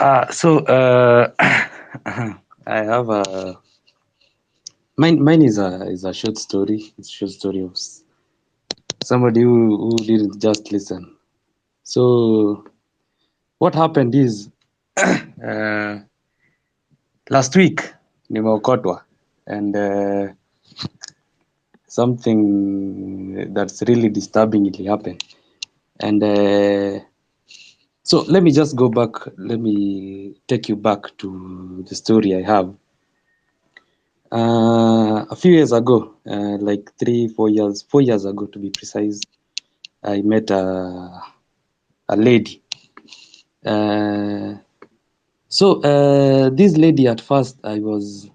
I have a mine is a short story. It's a short story of somebody who didn't just listen. So what happened is uh, last week nimeokotwa and something that's really disturbing it happened and so let me just go back. Let me take you back to the story I have. A few years ago, like 4 years ago to be precise, I met a lady. Uh, this lady at first, I was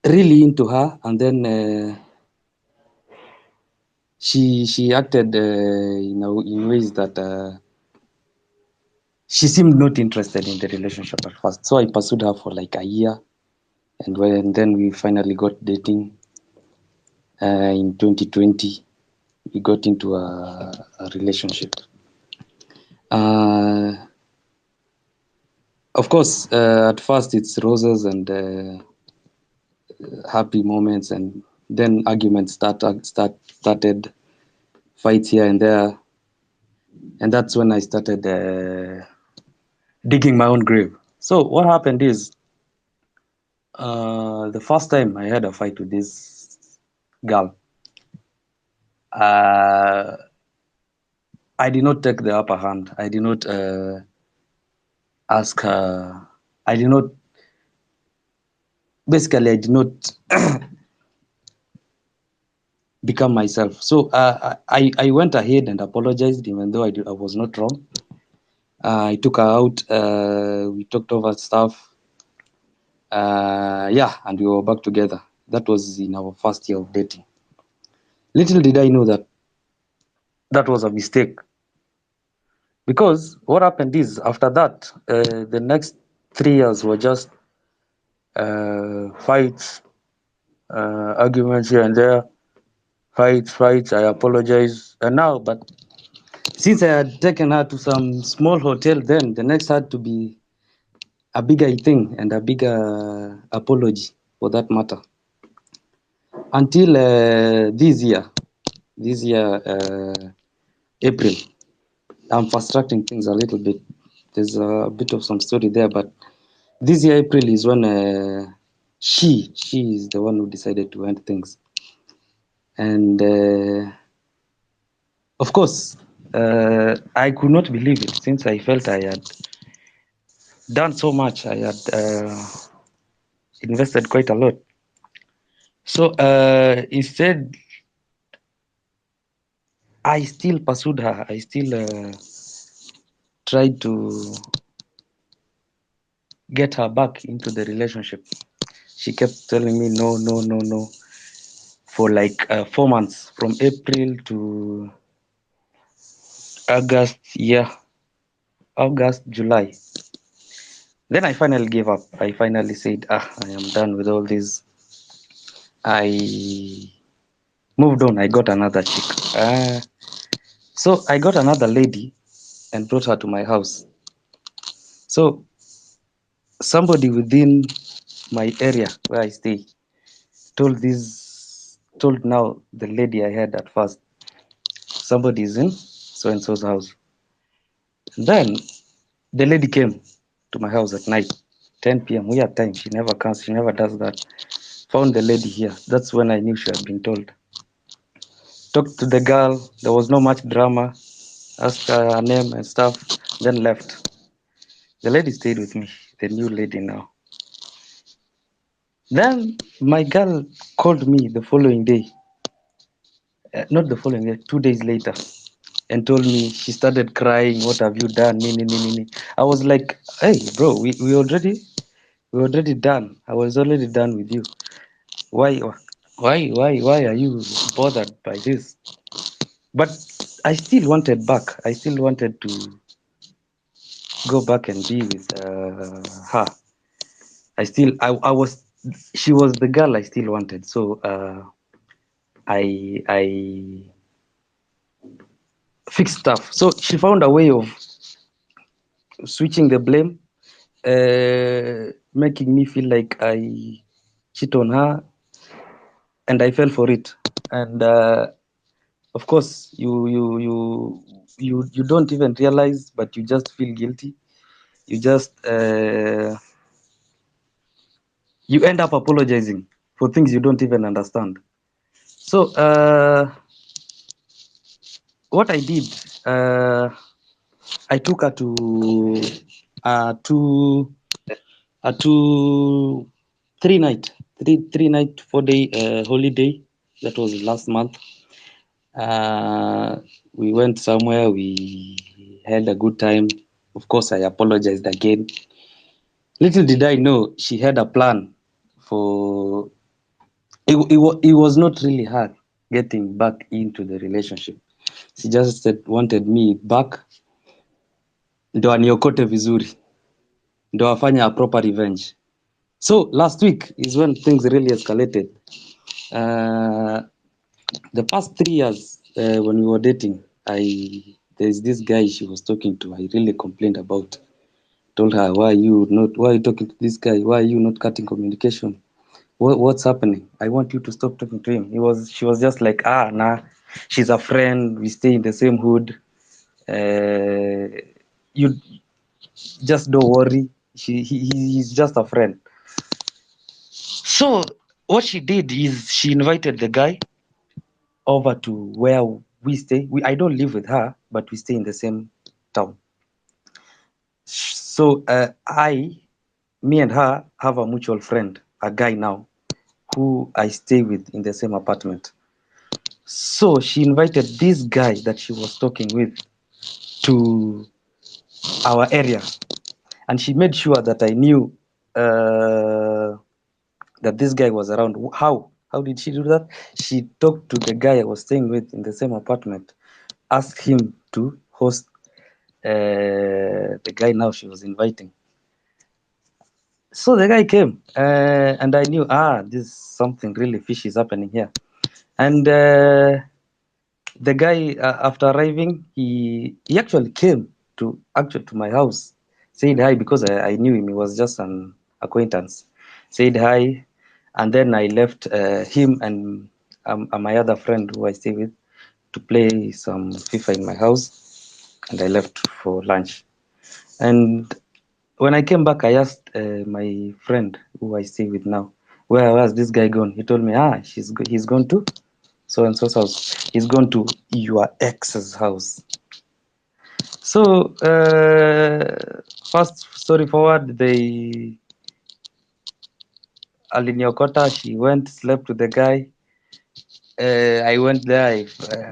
really into her, and then she acted in ways that she seemed not interested in the relationship at first. So I pursued her for like a year, and then we finally got dating in 2020. We got into a relationship. Uh, of course, at first it's roses and happy moments, and then arguments started, fights here and there, and that's when I started digging my own grave. So what happened is, the first time I had a fight with this girl, uh, I did not take the upper hand. I did not ask her. I did not. Basically, I did not become myself. So I went ahead and apologized, even though I was not wrong. I took her out. We talked over stuff. Yeah, and we were back together. That was in our first year of dating. Little did I know that that was a mistake, because what happened is, after that, the next 3 years were just fights, arguments here and there, fights. I apologize, and now, but since I had taken her to some small hotel, then the next had to be a bigger thing and a bigger apology for that matter. Until this year, April, I'm fast tracking things a little bit. There's a bit of some story there, but this year April is when she is the one who decided to end things, and of course, I could not believe it, since I felt I had done so much. I had invested quite a lot. So instead, I still pursued her. I still tried to get her back into the relationship. She kept telling me no, no, no, no, for like 4 months, from April to August, yeah, August, July. Then I finally gave up. I finally said, I am done with all this. I moved on. I got another chick. So I got another lady and brought her to my house. So somebody within my area where I stay told now the lady I had at first, somebody is in so and so's house. And then the lady came to my house at night, 10 p.m. We had time. She never comes. She never does that. Found the lady here. That's when I knew she had been told. Talked to the girl. There was no much drama. Asked her name and stuff. Then left. The lady stayed with me. The new lady now. Then my girl called me the following day. Not the following day, 2 days later, and told me she started crying. What have you done? Nini. I was like, hey, bro, we already done. I was already done with you. Why are you bothered by this? But I still wanted back. I still wanted to go back and be with her. I was, she was the girl I still wanted. So I fixed stuff. So she found a way of switching the blame, making me feel like I cheat on her, and I fell for it. And of course, you don't even realize, but you just feel guilty. You just you end up apologizing for things you don't even understand. So what I did, uh, I took her to two two 3 night 3 night 4 day holiday. That was last month. uh, we went somewhere, we had a good time. Of course, I apologized again. Little did I know she had a plan for it was not really her getting back into the relationship. She just wanted me back ndo aniokote vizuri, ndo afanye a proper revenge. So last week is when things really escalated. uh, the past 3 years, when we were dating, there's this guy she was talking to. I really complained about. Told her, why are you talking to this guy? Why are you not cutting communication? What's happening? I want you to stop talking to him. She was just like, nah, she's a friend, we stay in the same hood. You just don't worry. He's just a friend. So what she did is she invited the guy over to where we stay. I don't live with her, but we stay in the same town. So me and her have a mutual friend, a guy now, who I stay with in the same apartment. So she invited this guy that she was talking with to our area, and she made sure that I knew that this guy was around. How did she do that? She talked to the guy I was staying with in the same apartment, asked him to host the guy now she was inviting. So the guy came, and I knew, this something really fishy is happening here. And the guy, after arriving, he actually came to my house, said hi, because I knew him. He was just an acquaintance. Said hi, and then I left him and my other friend who I stay with to play some FIFA in my house, and I left for lunch. And when I came back, I asked my friend who I stay with now, where was this guy gone? He told me, he's gone to so and so's house. He's gone to your ex's house. So fast story forward, they Aliniokota, she went, slept with the guy. I went there,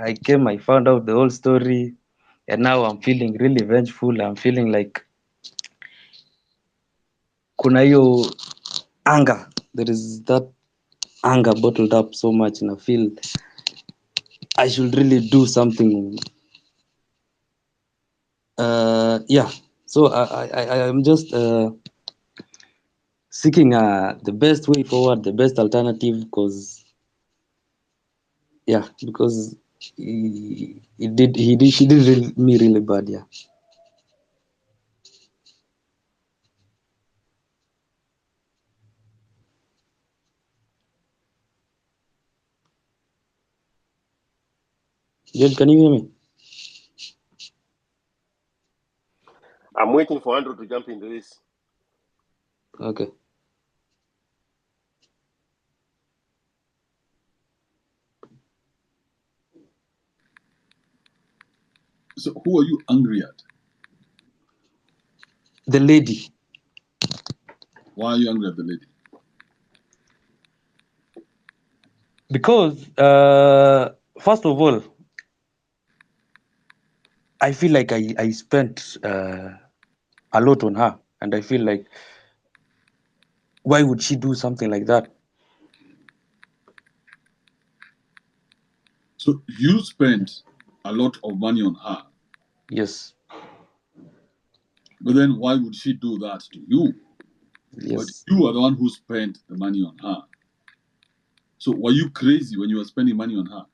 I came, I found out the whole story, and now I'm feeling really vengeful. I'm feeling like kuna hiyo anger. There is that anger bottled up so much, and I feel I should really do something. Yeah. So I'm just seeking the best way forward, the best alternative, because she did me really bad. Yeah. Jed, can you hear me? I'm waiting for Andrew to jump into this. Okay. So who are you angry at? The lady. Why are you angry at the lady? Because first of all, I feel like I spent a lot on her, and I feel like, why would she do something like that? So you spent a lot of money on her. Yes. But then why would she do that to you? But Yes. you are the one who spent the money on her. So were you crazy when you were spending money on her?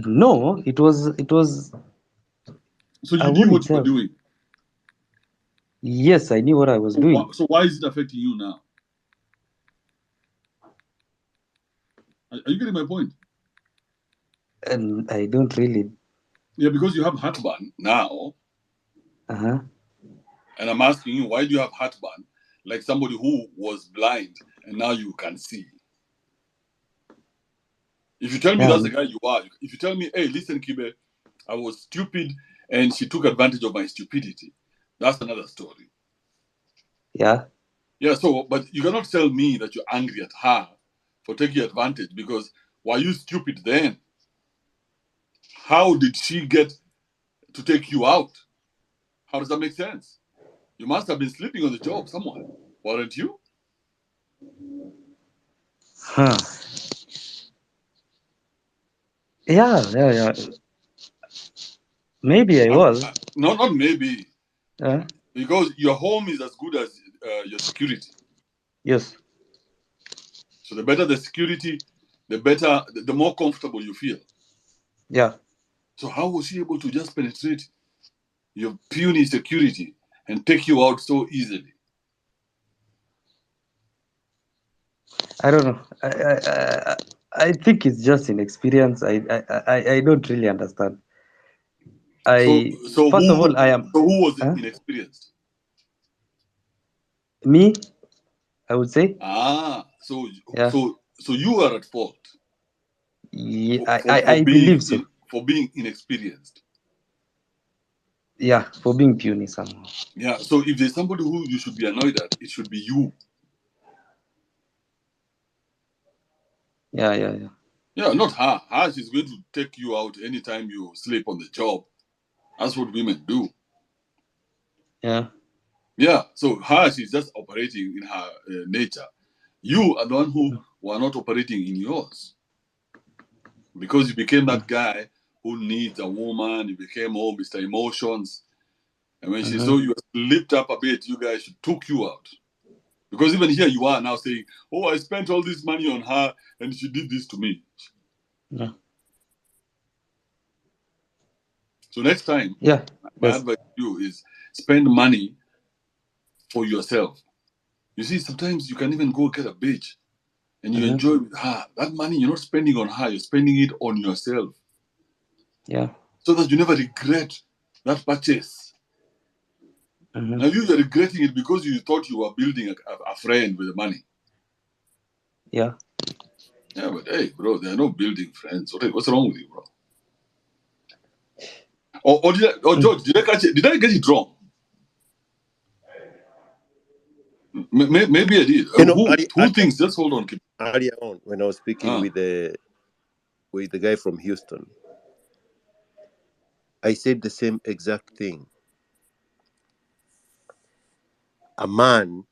No, it was So I you knew wouldn't what you were tell. doing. Yes, I knew what I was doing. So why is it affecting you now? Are you getting my point? And I don't really. Yeah, because you have heartburn now, Uh-huh. and I'm asking you, why do you have heartburn? Like somebody who was blind and now you can see. If you tell me Yeah. that's the guy you are, if you tell me, hey, listen, Kibe, I was stupid and she took advantage of my stupidity, that's another story. Yeah. Yeah, so, but you cannot tell me that you're angry at her for taking advantage because were you stupid then? How did she get to take you out? How does that make sense? You must have been sleeping on the job somewhere, weren't you? Huh. Yeah, yeah, yeah. Maybe I was. No, not maybe. Uh, Because your home is as good as your security. yes. So the better the security, the better, the more comfortable you feel. Yeah. So how was she able to just penetrate your puny security and take you out so easily? I don't know. I think it's just inexperience. I don't really understand. So I so First of who all, I am. so who was Huh? inexperienced? Me, I would say. So Yeah. so you are at fault Yeah, for I being believe so. inexperienced. Yeah, for being puny somehow. Yeah. So if there's somebody who you should be annoyed at, it should be you. Yeah, yeah, yeah. Yeah, not her. Her, she's going to take you out anytime you sleep on the job. That's what women do. Yeah. Yeah, so her, she's just operating in her nature. You are the one who were not operating in yours because you became that guy who needs a woman. You became all Mr. Emotions. And when she Mm-hmm. saw you slipped up a bit, you guys, she took you out. Because even here you are now saying, oh, I spent all this money on her and she did this to me. Yeah. So next time, Yeah. my Yes. advice to you is spend money for yourself. You see, sometimes you can even go get a bitch and you Mm-hmm. enjoy with her. That money you're not spending on her, you're spending it on yourself. Yeah. So that you never regret that purchase. Mm-hmm. Now you're regretting it because you thought you were building a friend with the money. Yeah. Yeah, but hey, bro, they're not building friends. What's wrong with you, bro? Or George, did I get it wrong? Maybe I did. You know, Who thinks? Just hold on. earlier on when I was speaking with the guy from Houston, I said the same exact thing. A man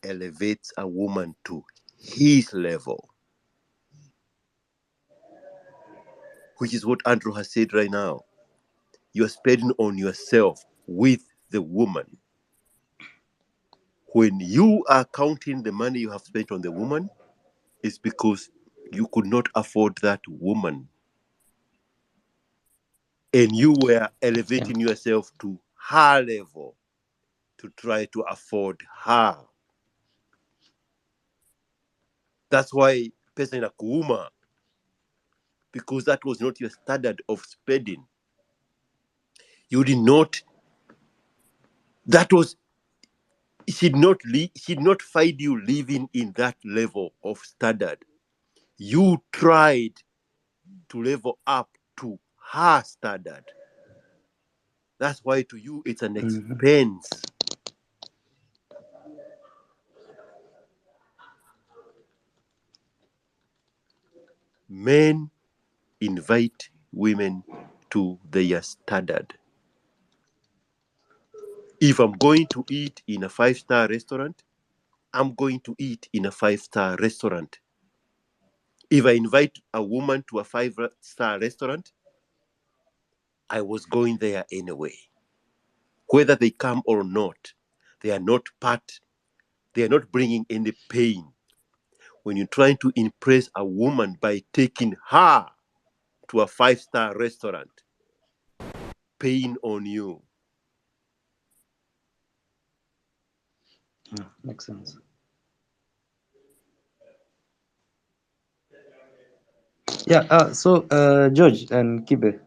elevates a woman to his level, which is what Andrew has said right now. You're spending on yourself with the woman. When you are counting the money you have spent on the woman, it's because you could not afford that woman. And you were Yeah. elevating yourself to her level to try to afford her. That's why pesa inakuuma, because that was not your standard of spending. You did not. That was she did not find you living in that level of standard. You tried to level up to her standard. That's why to you it's an Mm-hmm. expense. Men invite women to their standard. If I'm going to eat in a 5-star restaurant, I'm going to eat in a 5-star restaurant. If I invite a woman to a 5-star restaurant, I was going there anyway. Whether they come or not, they are not bringing any pain. When you're trying to impress a woman by taking her to a 5-star restaurant, pain on you. Yeah, makes sense. Yeah. So, George and Kibe,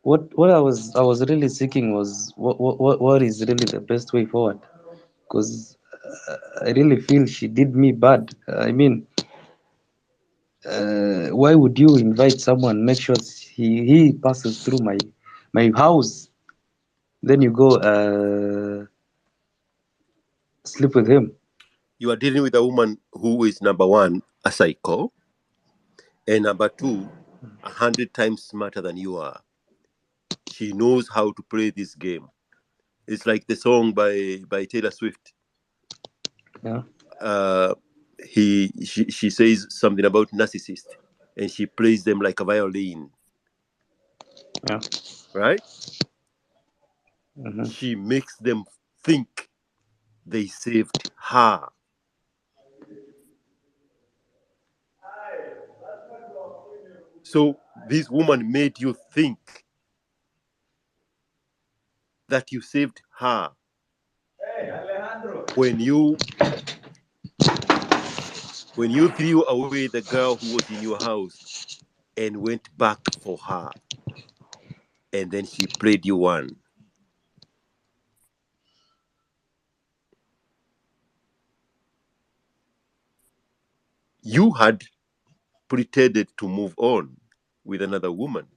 what I was really seeking was what is really the best way forward, because I really feel she did me bad. I mean, why would you invite someone, make sure he passes through my house, then you go sleep with him? You are dealing with a woman who is, number one, a psycho, and number two, 100 times smarter than you are. She knows how to play this game. It's like the song by Taylor Swift. Yeah. She says something about narcissist, and she plays them like a violin, Yeah. right? Hmm. She makes them think they saved her. So this woman made you think that you saved her when you threw away the girl who was in your house and went back for her, and then she played you one. You had pretended to move on with another woman,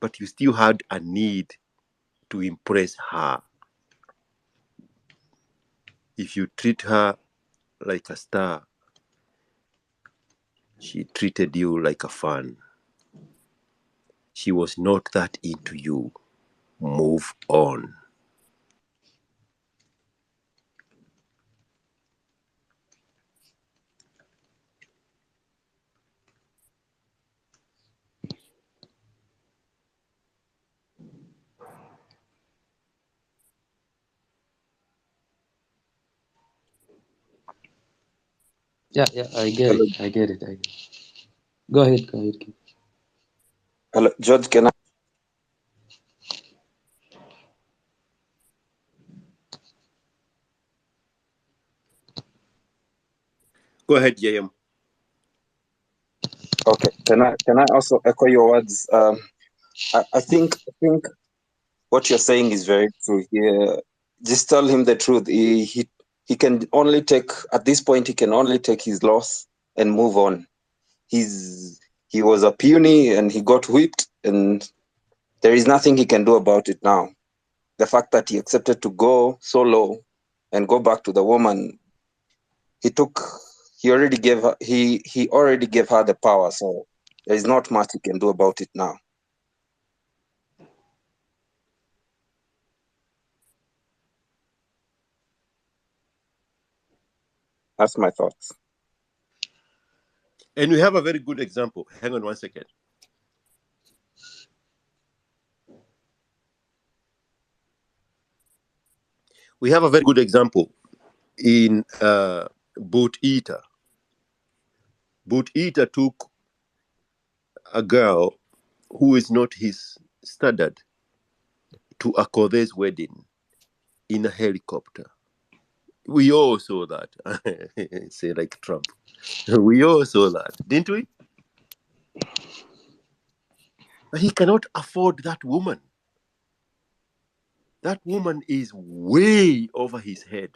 but you still had a need to impress her. If you treat her like a star, she treated you like a fan. She was not that into you. Move on. Yeah, yeah, I get Hello, it. I get it. I get it. Go ahead. Go ahead. Keep. hello, George. Can I? Go ahead, JM. Okay. Can I also echo your words? I think what you're saying is very true here. Just tell him the truth. He can only take at this point. He can only take his loss and move on. He was a puny and he got whipped, and there is nothing he can do about it now. The fact that he accepted to go so low and go back to the woman he took, he already gave her the power, so there is not much he can do about it now. That's my thoughts. And we have a very good example. Hang on one second. We have a very good example in Boot Eater. Boot Eater took a girl who is not his standard to a Kode's wedding in a helicopter. We all saw that. Say like Trump. We all saw that, didn't we? But he cannot afford that woman. That woman is way over his head.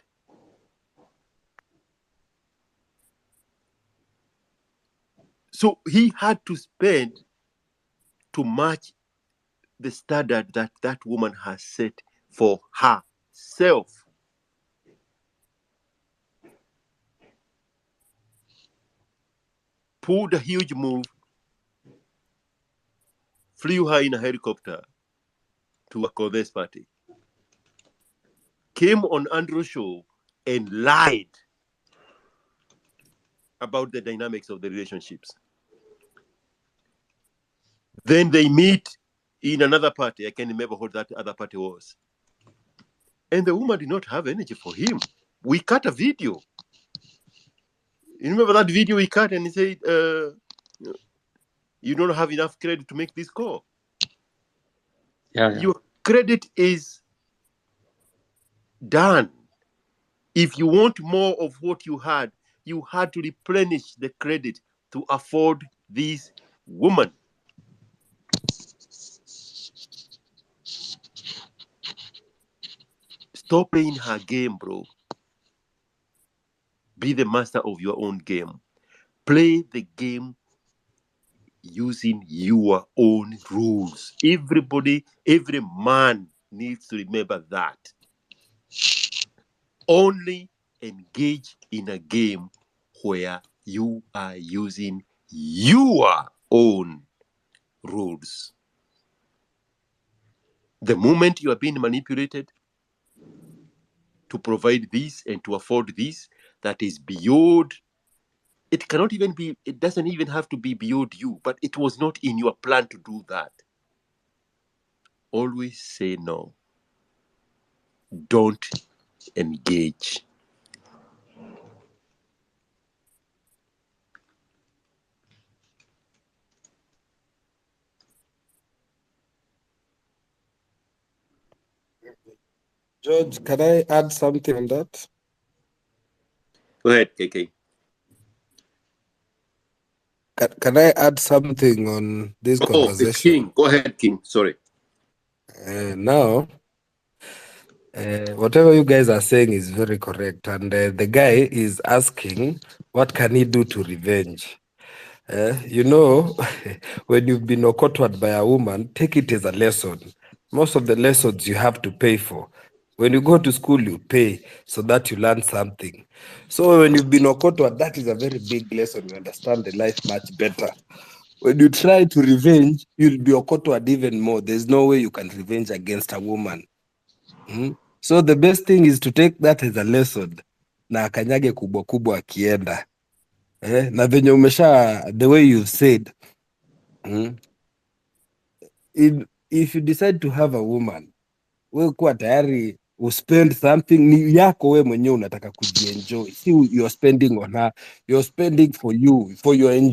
So he had to spend to match the standard that that woman has set for herself. Pulled a huge move, flew her in a helicopter to a Kode's party, came on Andrew's show and lied about the dynamics of the relationships. Then they meet in another party. I can't remember what that other party was. And the woman did not have energy for him. We cut a video. You remember that video we cut and he said, you don't have enough credit to make this call. Yeah, yeah. Your credit is done. If you want more of what you had to replenish the credit to afford this woman. Stop playing her game, bro. Be the master of your own game. Play the game using your own rules. Every man needs to remember that. Only engage in a game where you are using your own rules. The moment you are being manipulated to provide this and to afford this, that is beyond. It cannot even be, it doesn't even have to be beyond you, but it was not in your plan to do that. Always say no. Don't engage. George, can I add something on that? Go ahead, KK. Can I add something on this Oh, it's conversation? King. Go ahead, King. Sorry. Now, whatever you guys are saying is very correct. And the guy is asking, what can he do to revenge? You know, when you've been okotwad by a woman, take it as a lesson. Most of the lessons you have to pay for. When you go to school, you pay so that you learn something. So when you've been okotwad, that is a very big lesson. You understand the life much better. When you try to revenge, you'll be okotwad even more. There's no way you can revenge against a woman. So the best thing is to take that as a lesson na akanyage kubwa kubwa akienda. Na venye umesha, the way you've said, if you decide to have a woman, we kuwa tayari uspend something ni yako we mwenyewe unataka kujienjoy. See, you're spending on her, you're spending for you, for your enjoy.